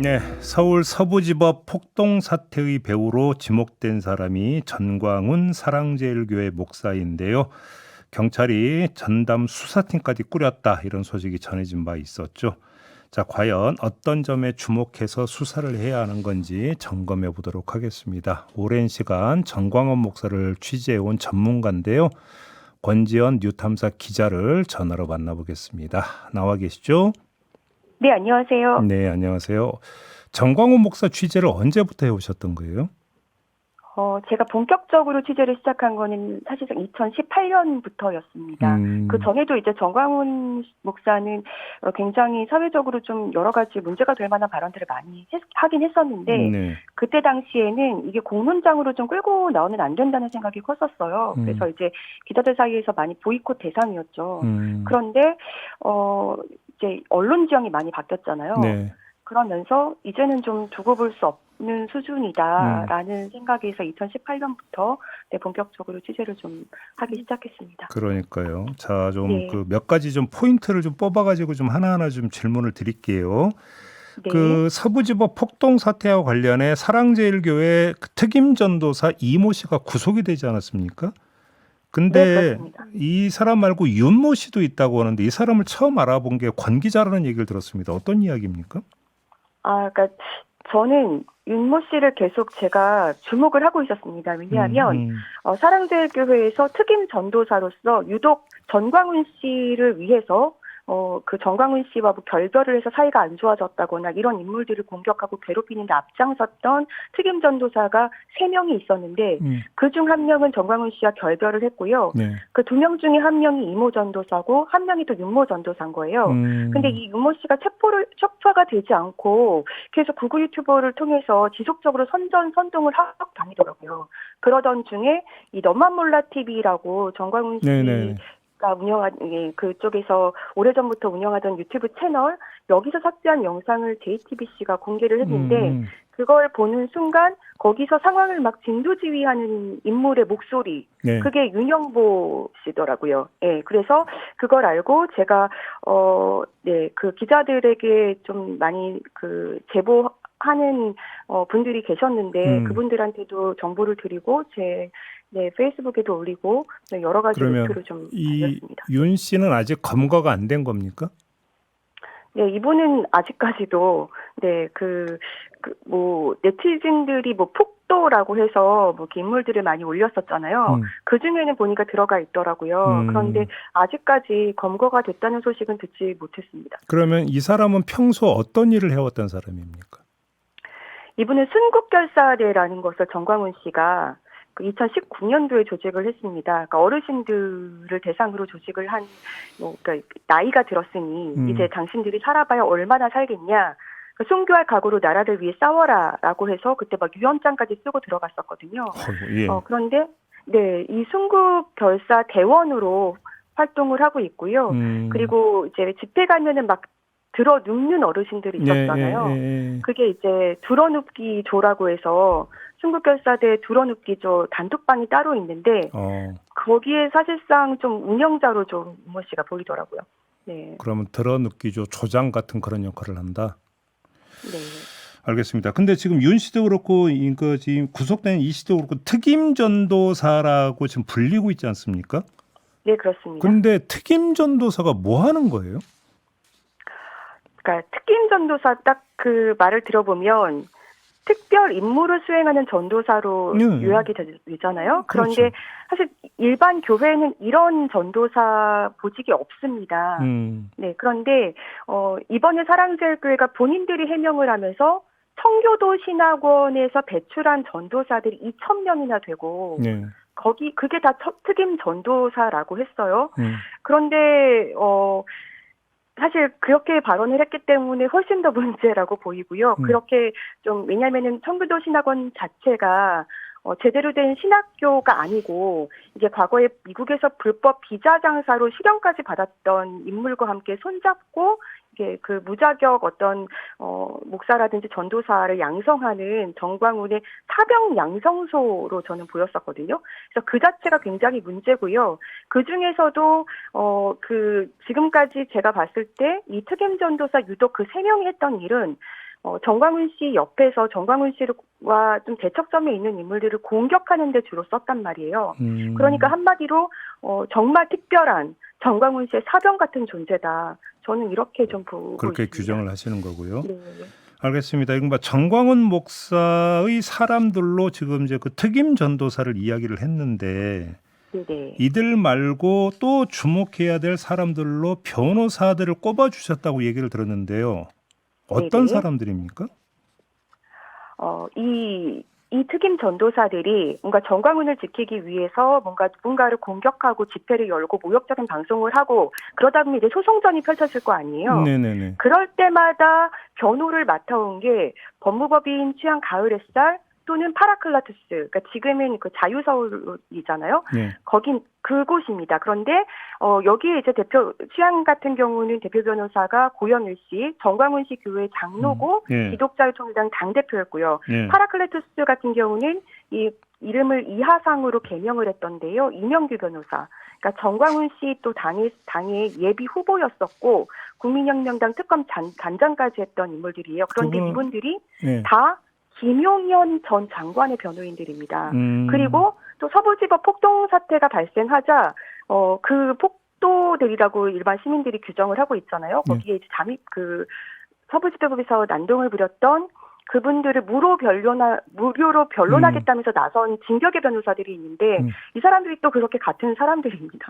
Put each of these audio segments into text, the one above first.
네, 서울 서부지법 폭동 사태의 배우로 지목된 사람이 전광훈 사랑제일교회 목사인데요. 경찰이 전담 수사팀까지 꾸렸다 이런 소식이 전해진 바 있었죠. 자, 과연 어떤 점에 주목해서 수사를 해야 하는 건지 점검해 보도록 하겠습니다. 오랜 시간 전광훈 목사를 취재해 온 전문가인데요. 권지연 뉴탐사 기자를 전화로 만나보겠습니다. 나와 계시죠? 네, 안녕하세요. 네, 안녕하세요. 정광훈 목사 취재를 언제부터 해오셨던 거예요? 제가 본격적으로 취재를 시작한 거는 사실상 2018년부터였습니다. 그 음, 전에도 이제 정광훈 목사는 굉장히 사회적으로 좀 여러 가지 문제가 될 만한 발언들을 많이 하긴 했었는데, 네, 그때 당시에는 이게 공론장으로 좀 끌고 나오면 안 된다는 생각이 컸었어요. 음, 그래서 이제 기자들 사이에서 많이 보이콧 대상이었죠. 음, 그런데, 어, 이제 언론 지형이 많이 바뀌었잖아요. 네, 그러면서 이제는 좀 두고 볼 수 없는 음, 수준이다라는 생각에서 2018년부터 본격적으로 취재를 좀 하기 시작했습니다. 그러니까요. 자, 좀 네, 그 몇 가지 좀 포인트를 좀 뽑아가지고 좀 하나하나 좀 질문을 드릴게요. 네, 그 서부지법 폭동 사태와 관련해 사랑제일교회 그 특임 전도사 이모 씨가 구속이 되지 않았습니까? 네, 근데 그렇습니다. 이 사람 말고 윤모 씨도 있다고 하는데 이 사람을 처음 알아본 게 권 기자라는 얘기를 들었습니다. 어떤 이야기입니까? 그러니까 저는 윤모 씨를 계속 제가 주목을 하고 있었습니다. 음, 왜냐하면 음, 사랑제일교회에서 특임 전도사로서 유독 전광훈 씨를 위해서 그 정광훈 씨와 뭐 결별을 해서 사이가 안 좋아졌다거나 이런 인물들을 공격하고 괴롭히는 데 앞장섰던 특임 전도사가 3명이 있었는데 음, 그중 한 명은 정광훈 씨와 결별을 했고요. 네. 그 2명 중에 한 명이 이모 전도사고 한 명이 또 윤모 전도사인 거예요. 근데 음, 이 윤모 씨가 척파가 되지 않고 계속 구구 유튜버를 통해서 지속적으로 선전선동을 하고 다니더라고요. 그러던 중에 이 너만 몰라 TV라고 정광훈 네네. 씨가 운영한 그쪽에서 오래전부터 운영하던 유튜브 채널 여기서 삭제한 영상을 JTBC가 공개를 했는데 음, 그걸 보는 순간 거기서 상황을 막 진두지휘하는 인물의 목소리 네. 그게 윤영보 씨더라고요. 예, 그래서 그걸 알고 제가 그 기자들에게 좀 많이 그 제보하는 분들이 계셨는데 음, 그분들한테도 정보를 드리고 페이스북에도 올리고 네, 여러 가지 그러면 루트로 좀 이 알렸습니다. 윤 씨는 아직 검거가 안 된 겁니까? 네, 이분은 아직까지도 뭐 네티즌들이 뭐 폭도라고 해서 뭐 이렇게 인물들을 많이 올렸었잖아요. 음, 그 중에는 보니까 들어가 있더라고요. 그런데 음. 아직까지 검거가 됐다는 소식은 듣지 못했습니다. 그러면 이 사람은 평소 어떤 일을 해왔던 사람입니까? 이분은 순국결사대라는 것을 정광훈 씨가 그 2019년도에 조직을 했습니다. 그러니까 어르신들을 대상으로 조직을 그러니까 나이가 들었으니 이제 음, 당신들이 살아봐야 얼마나 살겠냐. 그 순교할 각오로 나라를 위해 싸워라라고 해서 그때 막 유언장까지 쓰고 들어갔었거든요. 어이구, 예. 그런데 네, 이 순국결사 대원으로 활동을 하고 있고요. 음, 그리고 이제 집회 가면은 막 들어 눕는 어르신들이 예, 예, 있었잖아요. 예. 그게 이제 들어눕기 조라고 해서 순국결사대 들어눕기 조 단톡방이 따로 있는데 어, 거기에 사실상 좀 운영자로 좀 우모 씨가 보이더라고요. 네, 그러면 들어눕기죠. 조장 같은 그런 역할을 한다. 네, 알겠습니다. 근데 지금 윤 씨도 그렇고 이거 지금 구속된 이 씨도 그렇고 특임 전도사라고 지금 불리고 있지 않습니까? 네 그렇습니다. 근데 특임 전도사가 뭐 하는 거예요? 그러니까 특임 전도사 딱 그 말을 들어보면 특별 임무를 수행하는 전도사로 네, 요약이 되잖아요. 그런데 그렇죠. 사실 일반 교회는 이런 전도사 보직이 없습니다. 음, 네, 그런데 이번에 사랑제일교회가 본인들이 해명을 하면서 청교도 신학원에서 배출한 전도사들이 2,000명이나 되고 네, 그게 다 특임 전도사라고 했어요. 음, 그런데 사실 그렇게 발언을 했기 때문에 훨씬 더 문제라고 보이고요. 음, 그렇게 좀 왜냐면은 청교도 신학원 자체가 제대로 된 신학교가 아니고 이제 과거에 미국에서 불법 비자 장사로 실형까지 받았던 인물과 함께 손잡고 이게 그 무자격 어떤 목사라든지 전도사를 양성하는 정광훈의 사병 양성소로 저는 보였었거든요. 그래서 그 자체가 굉장히 문제고요. 그 중에서도 지금까지 제가 봤을 때 이 특임 전도사 유독 그 3명이 했던 일은 정광훈 씨 옆에서 정광훈 씨와 좀 대척점에 있는 인물들을 공격하는 데 주로 썼단 말이에요. 그러니까 한마디로 정말 특별한 정광훈 씨의 사병 같은 존재다. 저는 이렇게 좀 보고 그렇게 있습니다. 규정을 하시는 거고요. 네. 알겠습니다. 이른바 정광훈 목사의 사람들로 지금 이제 그 특임 전도사를 이야기를 했는데 네네. 이들 말고 또 주목해야 될 사람들로 변호사들을 꼽아주셨다고 얘기를 들었는데요. 어떤 네네. 사람들입니까? 이 특임 전도사들이 뭔가 정광훈을 지키기 위해서 뭔가 누군가를 공격하고 집회를 열고 모욕적인 방송을 하고 그러다 보면 이제 소송전이 펼쳐질 거 아니에요. 네네네. 그럴 때마다 변호를 맡아온 게 법무법인 취향 가을 햇살 또는 파라클라투스, 그러니까 지금은 그 자유서울이잖아요. 네. 거긴 그곳입니다. 그런데 여기에 이제 대표 취향 같은 경우는 대표 변호사가 고영일 씨, 정광훈 씨 교회 장로고 예. 기독자유통일당 당 대표였고요. 예. 파라클라투스 같은 경우는 이 이름을 이하상으로 개명을 했던데요. 이명규 변호사. 그러니까 정광훈 씨 또 당의 예비 후보였었고 국민혁명당 특검 단장까지 했던 인물들이에요. 그런데 그분은- 이분들이 예. 다 김용현 전 장관의 변호인들입니다. 음. 그리고 또 서부지법 폭동 사태가 발생하자 그 폭도들이라고 일반 시민들이 규정을 하고 있잖아요. 거기에 이제 잠입 서부지법에서 난동을 부렸던 그분들을 무료로 변론하겠다면서 나선 진격의 변호사들이 있는데 이 사람들이 또 그렇게 같은 사람들입니다.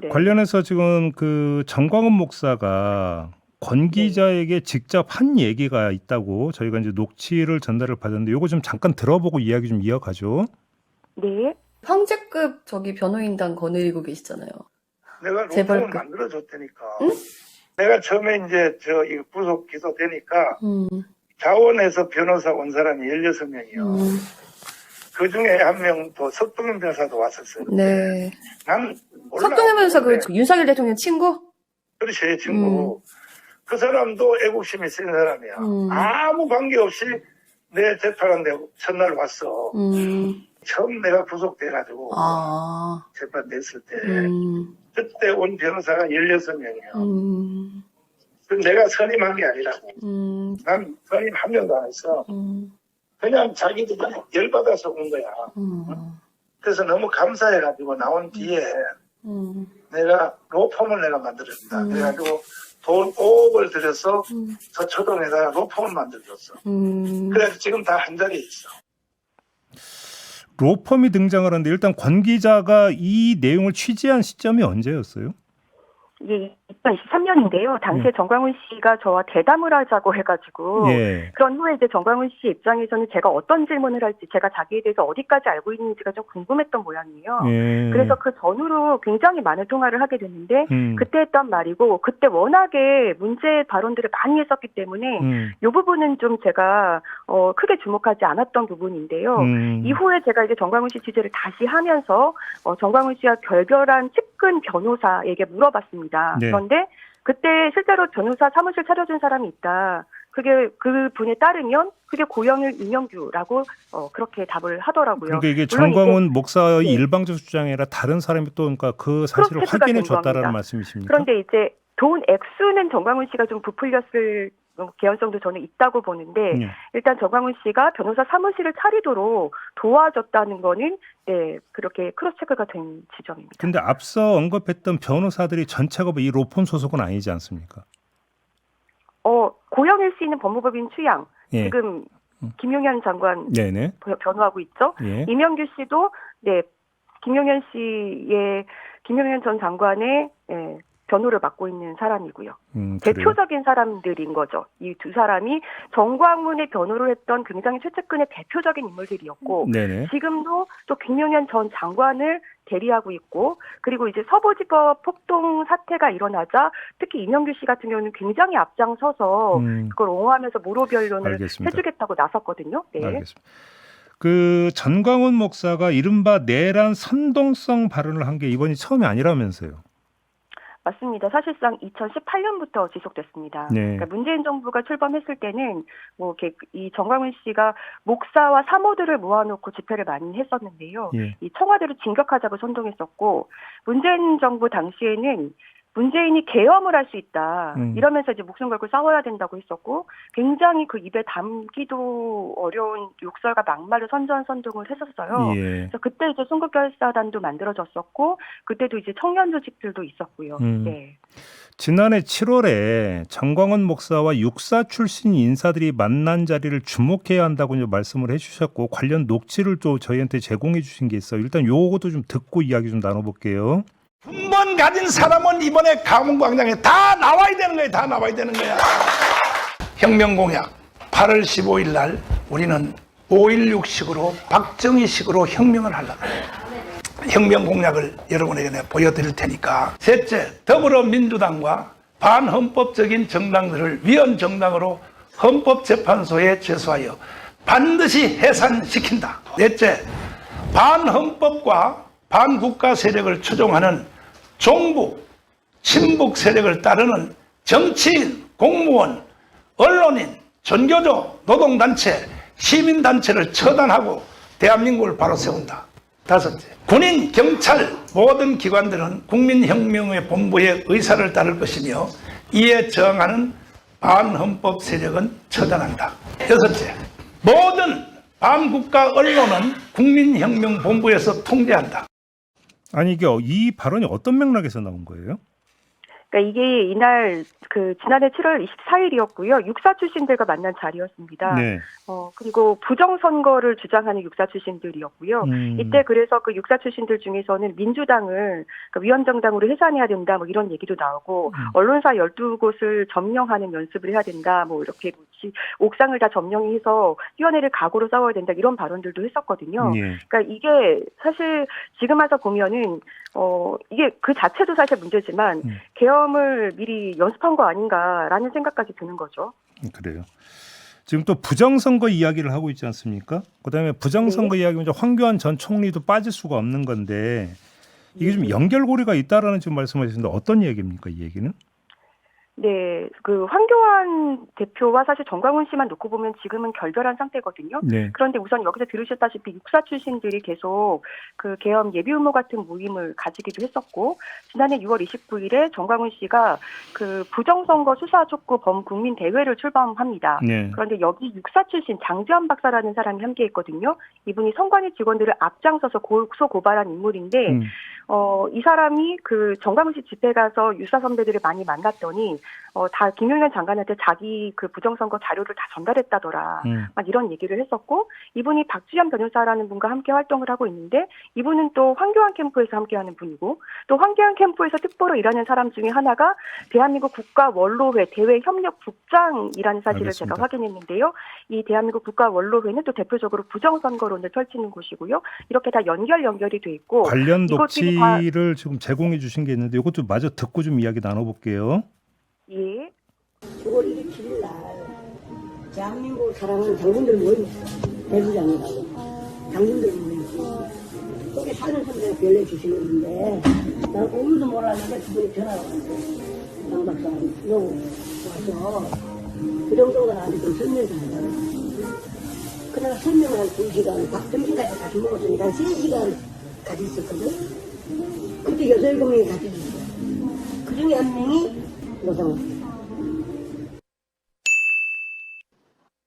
네. 관련해서 지금 그 정광훈 목사가 권 기자에게 직접 한 얘기가 있다고 저희가 이제 녹취를 전달을 받았는데 요거 좀 잠깐 들어보고 이야기 좀 이어가죠. 네. 황제급 변호인단 거느리고 계시잖아요. 내가 로펌을 재벌급. 만들어줬다니까. 내가 처음에 이제 이 구속 기소되니까 음, 자원에서 변호사 온 사람이 16명이요. 그 중에 한 명 또 석동현 변호사도 왔었어요. 네. 난 몰라. 석동현 변호사 그 근데 윤석열 대통령 친구? 그렇지, 제 친구. 그 사람도 애국심이 센 사람이야. 아무 관계없이 내 재판한데 첫날 왔어. 처음 내가 구속돼가지고 아, 재판 됐을 때 그때 온 변호사가 16명이에요. 내가 선임한 게 아니라고. 난 선임 한 명도 안 했어. 그냥 자기들이 열받아서 온 거야. 그래서 너무 감사해가지고 나온 뒤에 내가 로펌을 내가 만들었다. 그래가지고 돈 5억을 들여서 서초동에다가 로펌을 만들었어. 그래서 지금 다 한 자리에 있어. 로펌이 등장을 하는데 일단 권 기자가 이 내용을 취재한 시점이 언제였어요? 이게 2023년인데요. 당시에 정광훈 씨가 저와 대담을 하자고 해가지고 예. 그런 후에 이제 정광훈 씨 입장에서는 제가 어떤 질문을 할지 제가 자기에 대해서 어디까지 알고 있는지가 좀 궁금했던 모양이에요. 예. 그래서 그 전후로 굉장히 많은 통화를 하게 됐는데 그때 했던 말이고 그때 워낙에 문제 발언들을 많이 했었기 때문에 이 부분은 좀 제가 크게 주목하지 않았던 부분인데요. 이후에 제가 이제 정광훈 씨 취재를 다시 하면서 정광훈 씨와 결별한 측근 변호사에게 물어봤습니다. 네. 그런데 그때 실제로 변호사 사무실 차려준 사람이 있다. 그게 그 분에 따르면 그게 고영일 이명규라고 그렇게 답을 하더라고요. 그러니까 이게 물론 정광훈 목사의 네. 일방적 주장이 아니라 다른 사람이 또 그러니까 그 사실을 그렇게 확인해 된 겁니다. 줬다라는 말씀이십니까? 그런데 이제 돈 액수는 정광훈 씨가 좀 부풀렸을 개연성도 저는 있다고 보는데 일단 정광훈 씨가 변호사 사무실을 차리도록 도와줬다는 거는 네 그렇게 크로스 체크가 된 지점입니다. 근데 앞서 언급했던 변호사들이 전체가 이 로펌 소속은 아니지 않습니까? 고영일 씨는 법무법인 취향 예. 지금 김용현 장관 네네. 변호하고 있죠. 예. 이명규 씨도 네 김용현 전 장관의 변호를 맡고 있는 사람이고요. 그래요? 대표적인 사람들인 거죠. 이 두 사람이 정광훈의 변호를 했던 굉장히 최측근의 대표적인 인물들이었고 네네. 지금도 또 김용현 전 장관을 대리하고 있고 그리고 이제 서부지법 폭동 사태가 일어나자 특히 이명규 씨 같은 경우는 굉장히 앞장서서 그걸 옹호하면서 무료 변론을 알겠습니다. 해주겠다고 나섰거든요. 네. 알겠습니다. 그 전광훈 목사가 이른바 내란 선동성 발언을 한 게 이번이 처음이 아니라면서요. 맞습니다. 사실상 2018년부터 지속됐습니다. 네. 그러니까 문재인 정부가 출범했을 때는 뭐 이렇게 이 정광훈 씨가 목사와 사모들을 모아놓고 집회를 많이 했었는데요. 예. 이 청와대를 진격하자고 선동했었고 문재인 정부 당시에는 문재인이 계엄을 할 수 있다. 이러면서 이제 목숨 걸고 싸워야 된다고 했었고 굉장히 그 입에 담기도 어려운 욕설과 막말을 선전선동을 했었어요. 예. 그래서 그때 이제 순국결사단도 만들어졌었고 그때도 이제 청년 조직들도 있었고요. 네. 지난해 7월에 정광훈 목사와 육사 출신 인사들이 만난 자리를 주목해야 한다고 이제 말씀을 해주셨고 관련 녹취를 또 저희한테 제공해 주신 게 있어요. 일단 요것도 좀 듣고 이야기 좀 나눠볼게요. 근본 가진 사람은 이번에 강원광장에 다 나와야 되는 거야. 다 나와야 되는 거야. 혁명공약 8월 15일 날 우리는 5.16식으로 박정희식으로 혁명을 하려고 해요. 혁명공약을 여러분에게 내가 보여드릴 테니까. 셋째, 더불어민주당과 반헌법적인 정당들을 위헌정당으로 헌법재판소에 제소하여 반드시 해산시킨다. 넷째, 반헌법과 반국가 세력을 추종하는 종북, 친북 세력을 따르는 정치인, 공무원, 언론인, 전교조, 노동단체, 시민단체를 처단하고 대한민국을 바로 세운다. 다섯째, 군인, 경찰 모든 기관들은 국민혁명의 본부의 의사를 따를 것이며 이에 저항하는 반헌법 세력은 처단한다. 여섯째, 모든 반국가 언론은 국민혁명 본부에서 통제한다. 아니 이게 이 발언이 어떤 맥락에서 나온 거예요? 그러니까 이게 이날 그 지난해 7월 24일이었고요. 육사 출신들과 만난 자리였습니다. 네. 그리고 부정선거를 주장하는 육사 출신들이었고요. 이때 그래서 그 육사 출신들 중에서는 민주당을 그 위헌정당으로 해산해야 된다 뭐 이런 얘기도 나오고 언론사 12곳을 점령하는 연습을 해야 된다 뭐 이렇게 옥상을 다 점령해서 위원회를 각오로 싸워야 된다 이런 발언들도 했었거든요. 예. 그러니까 이게 사실 지금 와서 보면은 이게 그 자체도 사실 문제지만 계엄을 미리 연습한 거 아닌가라는 생각까지 드는 거죠. 그래요. 지금 또 부정선거 이야기를 하고 있지 않습니까? 그다음에 부정선거 이야기면 이제 황교안 전 총리도 빠질 수가 없는 건데 이게 좀 연결고리가 있다라는 지금 말씀하셨는데 어떤 얘기입니까? 이 얘기는? 네, 그 황교안 대표와 사실 정광훈 씨만 놓고 보면 지금은 결별한 상태거든요. 네. 그런데 우선 여기서 들으셨다시피 육사 출신들이 계속 그 계엄 예비 후보 같은 모임을 가지기도 했었고 지난해 6월 29일에 정광훈 씨가 그 부정선거 수사 촉구 범국민 대회를 출범합니다. 네. 그런데 여기 육사 출신 장지환 박사라는 사람이 함께했거든요. 이분이 선관위 직원들을 앞장서서 고소 고발한 인물인데. 이 사람이 그 정광훈 씨 집회 가서 유사 선배들을 많이 만났더니 다 김용현 장관한테 자기 그 부정선거 자료를 다 전달했다더라. 막 이런 얘기를 했었고 이분이 박주현 변호사라는 분과 함께 활동을 하고 있는데 이분은 또 황교안 캠프에서 함께하는 분이고 또 황교안 캠프에서 특보로 일하는 사람 중에 하나가 대한민국 국가원로회 대외협력국장이라는 사실을 알겠습니다. 제가 확인했는데요. 이 대한민국 국가원로회는 또 대표적으로 부정선거론을 펼치는 곳이고요. 이렇게 다 연결이 돼 있고 관련 녹취를 지금 제공해 주신 게 있는데 이것도 마저 듣고 좀 이야기 나눠볼게요. 예. 9월 27일 날 대한민국을 사랑하는 장군들 모임 대구장이라고 장군들 모임 거기 사는 선배가 연락 주시는데 난 오늘도 몰랐는데 그분이 전화가 왔는데 장 박사 너 와서 그 정도가 나한테 좀 설명 좀 하자고 그래가 설명을 한 2시간 점심까지 같이 먹었으니까 3시간 같이 있었거든. 그때 6-7명이 같이 있었어요. 그 중에 한 명이 노상훈.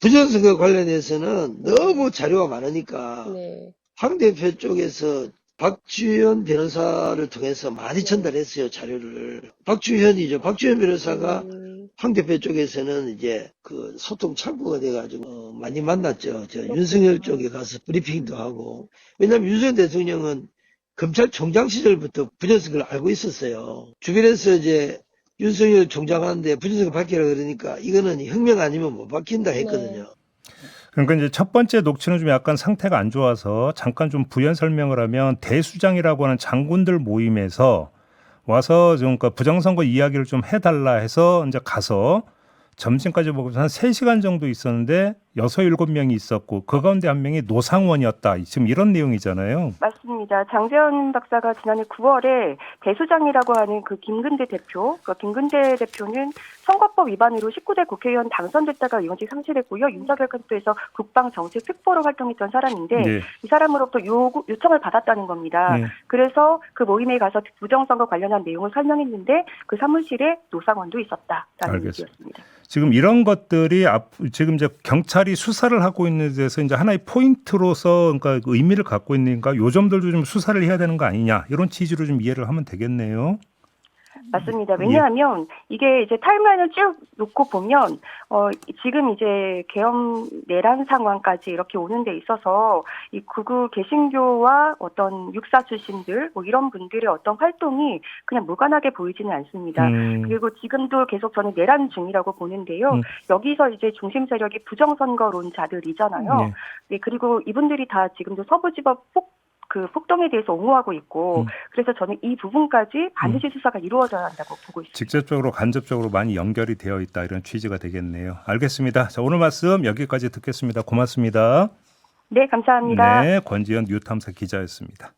부정선거 관련해서는 너무 자료가 많으니까 네. 황 대표 쪽에서 박주현 변호사를 통해서 많이 전달했어요, 자료를. 박주현 변호사가 황 대표 쪽에서는 이제 그 소통 창구가 돼가지고 많이 만났죠. 윤석열 쪽에 가서 브리핑도 하고. 왜냐면 윤석열 대통령은 검찰총장 시절부터 부정선거를 알고 있었어요. 주변에서 이제 윤석열 총장 하는데 부정선거 밝히라 그러니까 이거는 혁명 아니면 못 밝힌다 했거든요. 그러니까 이제 첫 번째 녹취는 좀 약간 상태가 안 좋아서 잠깐 좀 부연 설명을 하면 대수장이라고 하는 장군들 모임에서 와서 좀 그러니까 부정선거 이야기를 좀 해달라 해서 이제 가서 점심까지 먹으면서 한 3시간 정도 있었는데 6, 7명이 있었고 그 가운데 한 명이 노상원이었다. 지금 이런 내용이잖아요. 맞습니다. 장재현 박사가 지난해 9월에 대수장이라고 하는 그 김근대 대표, 그 김근대 대표는 선거법 위반으로 19대 국회의원 당선됐다가 의원직 상실했고요. 윤석열 캠프에서 국방정책특보로 활동했던 사람인데 네. 이 사람으로부터 요청을 받았다는 겁니다. 네. 그래서 그 모임에 가서 부정선거 관련한 내용을 설명했는데 그 사무실에 노상원도 있었다라는 알겠습니다. 얘기였습니다. 지금 이런 것들이 지금 이제 경찰이 수사를 하고 있는 데서 이제 하나의 포인트로서 그러니까 의미를 갖고 있는가, 요 점들도 좀 수사를 해야 되는 거 아니냐, 이런 취지로 좀 이해를 하면 되겠네요. 맞습니다. 왜냐하면 이게 이제 타임라인을 쭉 놓고 보면 지금 이제 계엄 내란 상황까지 이렇게 오는 데 있어서 이 극우 개신교와 어떤 육사 출신들 뭐 이런 분들의 어떤 활동이 그냥 무관하게 보이지는 않습니다. 그리고 지금도 계속 저는 내란 중이라고 보는데요. 여기서 이제 중심 세력이 부정선거론자들이잖아요. 네. 네, 그리고 이분들이 다 지금도 서부지법 폭동에 대해서 옹호하고 있고 그래서 저는 이 부분까지 반드시 수사가 이루어져야 한다고 보고 있습니다. 직접적으로 간접적으로 많이 연결이 되어 있다, 이런 취지가 되겠네요. 알겠습니다. 자, 오늘 말씀 여기까지 듣겠습니다. 고맙습니다. 네, 감사합니다. 네, 권지현 뉴탐사 기자였습니다.